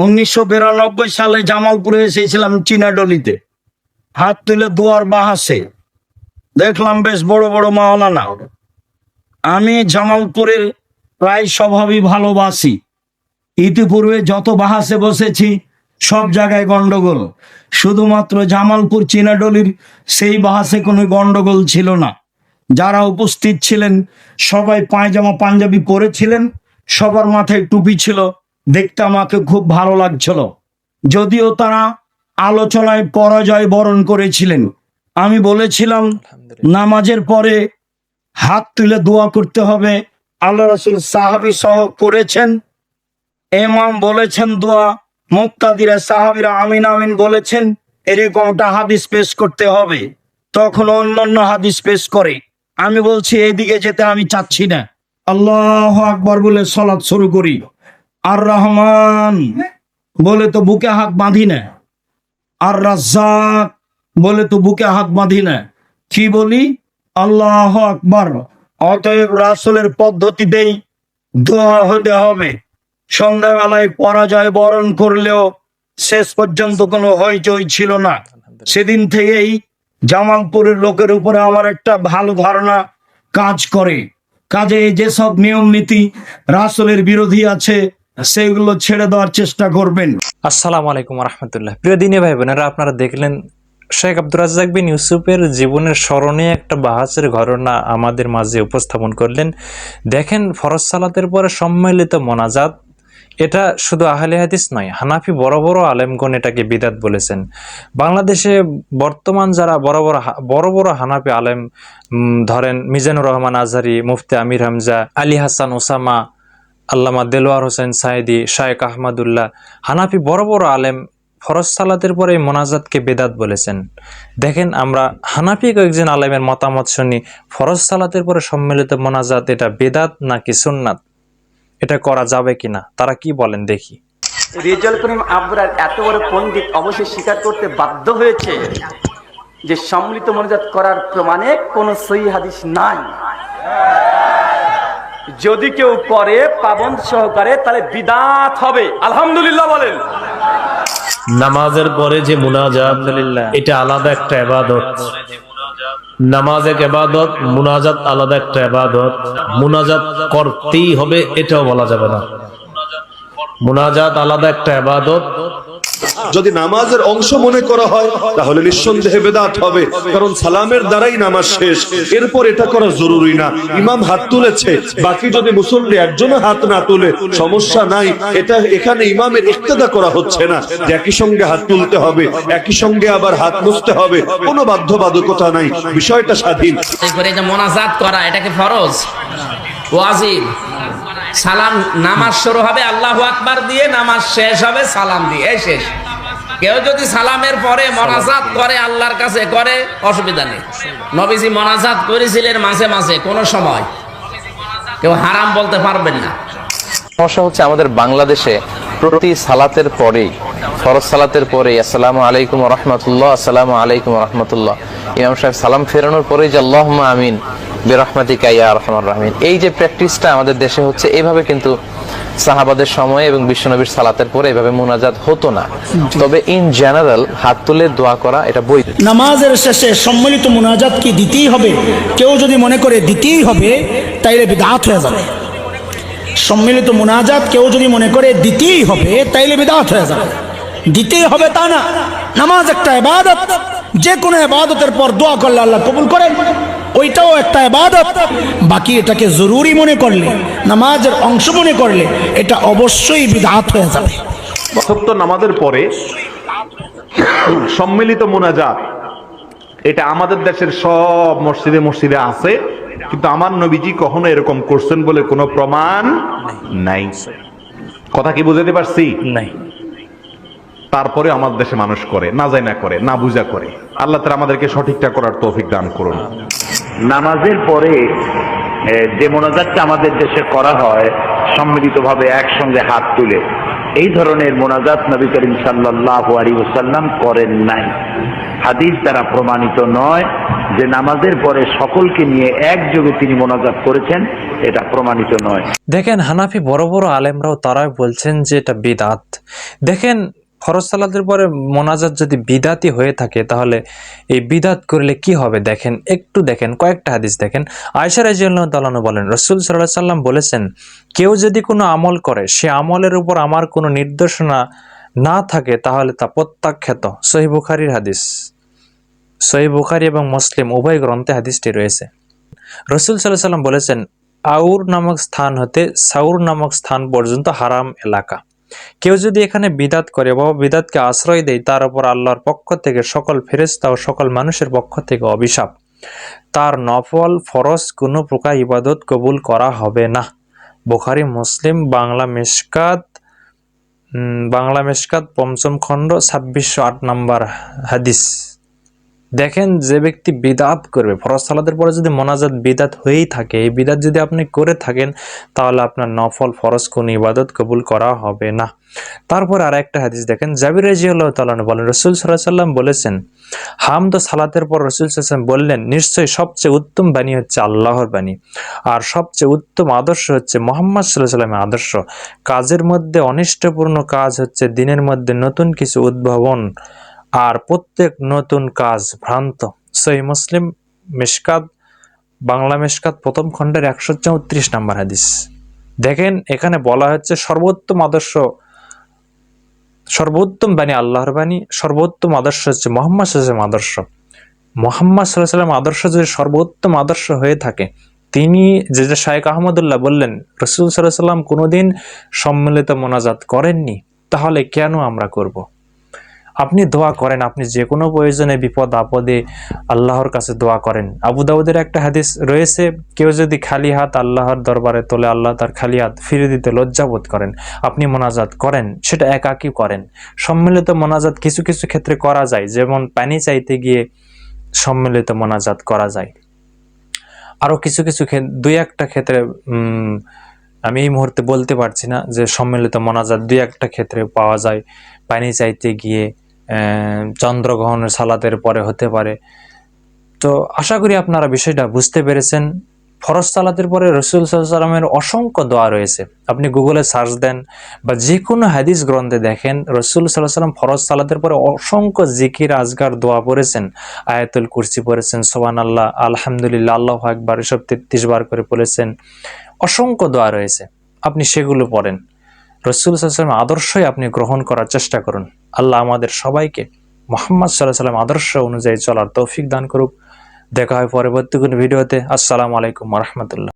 1992 সালে জামালপুরে এসেছিলাম চিনাডলিতে। হাত তুলে দোয়ার বাহাসে দেখলাম বেশ বড় বড় মাওলানা। আমি জামালপুরের প্রায় স্বভাবই ভালোবাসি। ইতিপূর্বে যত বাহাসে বসেছি সব জায়গায় গন্ডগোল, শুধুমাত্র জামালপুর চিনাডলির সেই বাহাসে কোনো গন্ডগোল ছিল না। যারা উপস্থিত ছিলেন সবাই পায়জামা পাঞ্জাবি পরেছিলেন, সবার মাথায় টুপি ছিল, দেখতে আমাকে খুব ভালো লাগছিল। যদিও তারা আলোচনায় পরাজয় বরণ করেছিলেন। আমি বলেছিলাম নামাজের পরে হাত তুলে দোয়া করতে হবে, আল্লাহ রাসূল সাহাবী সহ করেছেন। ইমাম বলেছেন দোয়া, মুক্তাদিরা সাহাবীরা আমিন আমিন বলেছেন, এরকমটা হাদিস পেশ করতে হবে। তখন অন্যান্য হাদিস পেশ করে। আমি বলছি এদিকে যেতে আমি চাচ্ছি না। আল্লাহু আকবার বলে সালাত শুরু করি। আর রহমান বলে তো বুকে হাত বাঁধি না, আর রাজ্জাক বলে তো বুকে হাত বাঁধি না, কি বলি? আল্লাহু আকবার। অতএব রাসূলের পদ্ধতিতেই দোয়া হতে হবে। সন্ধ্যাবেলায় পরাজয় বরণ করলেও শেষ পর্যন্ত কোনো হইচই ছিল না। সেদিন থেকেই জামালপুরের লোকের উপরে আমার একটা ভালো ধারণা কাজ করে। কাজে যেসব নিয়ম নীতি রাসূলের বিরোধী আছে সেগুলো ছেড়ে দেওয়ার চেষ্টা করবেন। আসসালামু আলাইকুম রাহমাতুল্লাহ। প্রিয় দিনী ভাই বোনেরা, আপনারা দেখলেন শেখ আব্দুর রাজ্জাক বিন ইউসুফের জীবনের স্মরণীয় একটা বাহাসের ঘটনা আমাদের মাঝে উপস্থাপন করলেন। দেখেন, ফরজ সালাতের পরে সম্মিলিত মোনাজাত, এটা শুধু আহলে হাদিস নয়, হানাফি বড় বড় আলেমগণ এটাকে বিদআত বলেছেন। বাংলাদেশে বর্তমান যারা বড় বড় হানাফি আলেম, ধরেন মিজানুর রহমান আজহারি, মুফতি আমির হামজা, আলী হাসান ওসামা, আল্লামা দেলোয়ার হোসেন সাইদি, শায়েখ আহমদুল্লাহ, হানাফি বড় বড় আলেম ফরজ সালাতের পরে মোনাজাতকে বেদাত বলেছেন। দেখেন, আমরা হানাফি কয়েকজন আলেমের মতামত শুনি, ফরজ সালাতের পরে সম্মিলিত মোনাজাত এটা বেদাত নাকি সুন্নাত, এটা করা যাবে কিনা, তারা কি বলেন দেখি। রেজাউল করিম আবরার এত বড় পণ্ডিত অবশ্যই স্বীকার করতে বাধ্য হয়েছে যে সম্মিলিত মোনাজাত করার প্রমাণে কোনো সহিহ হাদিস নাই। যদি কেউ করে পাবন্দ সহকারে তাহলে বিদআত হবে। আলহামদুলিল্লাহ বলেন। নামাজের পরে যে মুনাজাত, এটা আলাদা একটা ইবাদত। নামাজ এক ইবাদত, মুনাজাত আলাদা একটা ইবাদত। মুনাজাত করতেই হবে এটাও বলা যাবে না। মুনাজাত আলাদা একটা ইবাদত। যদি নামাজের অংশ মনে করা হয় তাহলে নিঃসন্দেহে বেদাত হবে, কারণ সালামের দ্বারাই নামাজ শেষ। এরপর এটা করা জরুরি না। ইমাম হাত তুলেছে, বাকি যদি মুসল্লি একজনও হাত না তুলে সমস্যা নাই। এটা এখানে ইমামের ইক্তেদা করা হচ্ছে না যে একই সঙ্গে হাত তুলতে হবে, একই সঙ্গে আবার হাত মুছতে হবে, কোনো বাধ্যবাধকতা নাই। বিষয়টা স্বাধীন। এরপরে যে মোনাজাত করা, এটা কি ফরজ? ওয়াজিব। সালাম, নামাজ শুরু হবে আল্লাহু আকবার দিয়ে, নামাজ শেষ হবে সালাম দিয়ে, এই শেষ। কেউ যদি সালামের পরে মোনাজাত করে আল্লাহর কাছে করে, অসুবিধা নেই। নবীজি মোনাজাত করেছিলেন মাঝে মাঝে, কোনো সময় কেউ হারাম বলতে পারবেন না। সমস্যা হচ্ছে আমাদের বাংলাদেশে প্রতি সালাতের পরেই, ফরজ সালাতের পরেই আসসালামু আলাইকুম ওয়া রাহমাতুল্লাহ, আসসালামু আলাইকুম ওয়া রাহমাতুল্লাহ, ইমাম সাহেব সালাম ফেরানোর পরেই যে আল্লাহুম্মা আমিন বিরহমাতিকা ইয়া আরহামার রাহিমিন, এই যে প্র্যাকটিসটা আমাদের দেশে হচ্ছে, এইভাবে কিন্তু সাহাবাদের সময়ে এবং বিশ্বনবীর সালাতের পরে এভাবে মুনাজাত হতো না। তবে ইন জেনারেল হাত তুলে দোয়া করা এটা বৈধ। নামাজের শেষে সম্মিলিত মুনাজাত কি দিতেই হবে? কেউ যদি মনে করে দিতেই হবে তাইলে বিদআত হয়ে যাবে। সম্মিলিত মুনাজাত কেউ যদি মনে করে দিতেই হবে তাইলে বিদআত হয়ে যাবে। দিতেই হবে তা না, নামাজ একটা ইবাদত। যে কোনো ইবাদতের পর দোয়া করলে আল্লাহ কবুল করেন, ওইটাও একটা ইবাদত। বাকি এটাকে জরুরি মনে করলে, নামাজের অংশ মনে করলে এটা অবশ্যই বিদআত হয়ে যাবে। সত্য নামাজের পরে সম্মিলিত মুনাজাত, এটা আমাদের দেশের সব মসজিদে মসজিদে আছে, কিন্তু আমার নবীজি কখনো এরকম করছেন বলে কোনো প্রমাণ নাই। কথা কি বুঝাতে পারছি? নাই। তারপরে আমাদের দেশে মানুষ করে, না যায় না করে, না বুঝা করে। আল্লাহ তাআলা আমাদেরকে সঠিকটা করার তৌফিক দান করুন। নামাজের পরে যে মোনাজাতটা আমাদের দেশে করা হয় সম্মিলিতভাবে একসঙ্গে হাত তুলে, এই ধরনের মোনাজাত নবী করিম সাল্লাল্লাহু আলাইহি ওয়াসাল্লাম করেন নাই। হাদিস দ্বারা প্রমাণিত নয় যে নামাজের পরে সকলকে নিয়ে একযোগে তিনি মোনাজাত করেছেন। এটা প্রমাণিত নয়। দেখেন হানাফি বড় বড় আলেমরাও তারাই বলছেন যে এটা বিদাত। দেখেন ফরজ সালাতের পরে মোনাজাত যদি বিদাতি হয়ে থাকে তাহলে এই বিদাত করলে কি হবে দেখেন, একটু দেখেন কয়েকটা হাদিস দেখেন। আয়েশা রাদিয়াল্লাহু তাআলা বলেন রাসূল সাল্লাল্লাহু আলাইহি সাল্লাম বলেছেন, কেউ যদি কোনো আমল করে সে আমলের উপর আমার কোনো নির্দেশনা না থাকে তাহলে তা প্রত্যাখ্যাত। সহিহ বুখারীর হাদিস, সহিহ বুখারী এবং মুসলিম উভয় গ্রন্থে হাদিসটি রয়েছে। রাসূল সাল্লাল্লাহু আলাইহি সাল্লাম বলেছেন, আউর নামক স্থান হতে সাউর নামক স্থান পর্যন্ত হারাম এলাকা। কেউ যদি এখানে বিদাত করে বা বিদাতকে আশ্রয় দেয় তার উপর আল্লাহর পক্ষ থেকে সকল ফেরেশতা ও সকল মানুষের পক্ষ থেকে অভিশাপ। তার নফল ফরজ কোনো প্রকার ইবাদত কবুল করা হবে না। বুখারী মুসলিম বাংলা মেশকাত পঞ্চম খণ্ড 2608 নম্বর হাদিস। দেখেন যে ব্যক্তি বিদাত করবে, ফরজ সালাতের পরে যদি মোনাজাত বিদাত হয়েই থাকে, এই বিদাত যদি আপনি করে থাকেন তাহলে আপনার নফল ফরজ কোন ইবাদত কবুল করা হবে না। তারপর আর একটা হাদিস দেখেন, জাবির রাদিয়াল্লাহু তাআলা বলেন রাসূল সাল্লাল্লাহু আলাইহি সাল্লাম বলেছেন, হামদ ও সালাতের পর রাসূল সাল্লাল্লাহু আলাইহি সাল্লাম বললেন, নিশ্চয়ই সবচেয়ে উত্তম বাণী হচ্ছে আল্লাহর বাণী, আর সবচেয়ে উত্তম আদর্শ হচ্ছে মুহাম্মদ সাল্লাল্লাহু আলাইহি সাল্লামের আদর্শ। কাজের মধ্যে অনিষ্টপূর্ণ কাজ হচ্ছে দিনের মধ্যে নতুন কিছু উদ্ভাবন, আর প্রত্যেক নতুন কাজ ভ্রান্ত। সহিহ মুসলিম মিশকাত বাংলা মিশকাত প্রথম খণ্ডের 134 নম্বর হাদিস। দেখেন এখানে বলা হচ্ছে সর্বোত্তম আদর্শ, সর্বোত্তম বাণী আল্লাহর বাণী, সর্বোত্তম আদর্শ হচ্ছে মুহাম্মদ সাল্লাল্লাহু আলাইহি ওয়াসাল্লাম আদর্শ। মুহাম্মদ সাল্লাল্লাহু আলাইহি ওয়াসাল্লাম আদর্শ যদি সর্বোত্তম আদর্শ হয়ে থাকে, তিনি যেটা শাইখ আহমদুল্লাহ বললেন রাসূল সাল্লাল্লাহু আলাইহি ওয়াসাল্লাম কোনোদিন সম্মিলিত মোনাজাত করেননি, তাহলে কেন আমরা করব? আপনি দোয়া করেন, আপনি যে কোনো প্রয়োজনে বিপদ আপদে আল্লাহর কাছে দোয়া করেন। আবু দাউদের একটা হাদিস রয়েছে, কেউ যদি খালি হাত আল্লাহর দরবারে তোলে আল্লাহ তার খালি হাত ফিরে দিতে লজ্জাবোধ করেন। আপনি মোনাজাত করেন, সেটা একাকী করেন। সম্মিলিত মোনাজাত কিছু কিছু ক্ষেত্রে করা যায়, যেমন পানি চাইতে গিয়ে সম্মিলিত মোনাজাত করা যায়। আরো কিছু কিছু দুই একটা ক্ষেত্রে আমি এই মুহূর্তে বলতে পারছি না যে সম্মিলিত মোনাজাত দুই একটা ক্ষেত্রে পাওয়া যায়। পানি চাইতে গিয়ে, চন্দ্রগ্রহণের সালাতের পরে হতে পারে। তো আশা করি আপনারা বিষয়টা বুঝতে পেরেছেন। ফরজ সালাতের পরে রাসূল সাল্লাল্লাহু আলাইহি ওয়াসাল্লামের অসংখ্য দোয়া রয়েছে। আপনি গুগলে সার্চ দেন বা যে কোনো হাদিস গ্রন্থে দেখেন, রাসূল সাল্লাল্লাহু আলাইহি ওয়াসাল্লাম ফরজ সালাতের পরে অসংখ্য জিকির আজগার দোয়া পড়েছেন। আয়াতুল কুরসি পড়েছেন, সুবহানাল্লাহ, আলহামদুলিল্লাহ, আল্লাহু আকবার, এসব 33 বার করে পড়েছেন। অসংখ্য দোয়া রয়েছে, আপনি সেগুলো পড়েন। রাসূল সাল্লাল্লাহু আলাইহি ওয়াসাল্লাম আদর্শই আপনি গ্রহণ করার চেষ্টা করুন। আল্লাহ আমাদের সবাইকে মুহাম্মদ সাল্লাল্লাহু আলাইহি ওয়াসাল্লাম আদর্শ অনুযায়ী চলার তৌফিক দান করুক। দেখা হয় পরবর্তী কোনো ভিডিওতে। আসসালামু আলাইকুম ওয়া রাহমাতুল্লাহ।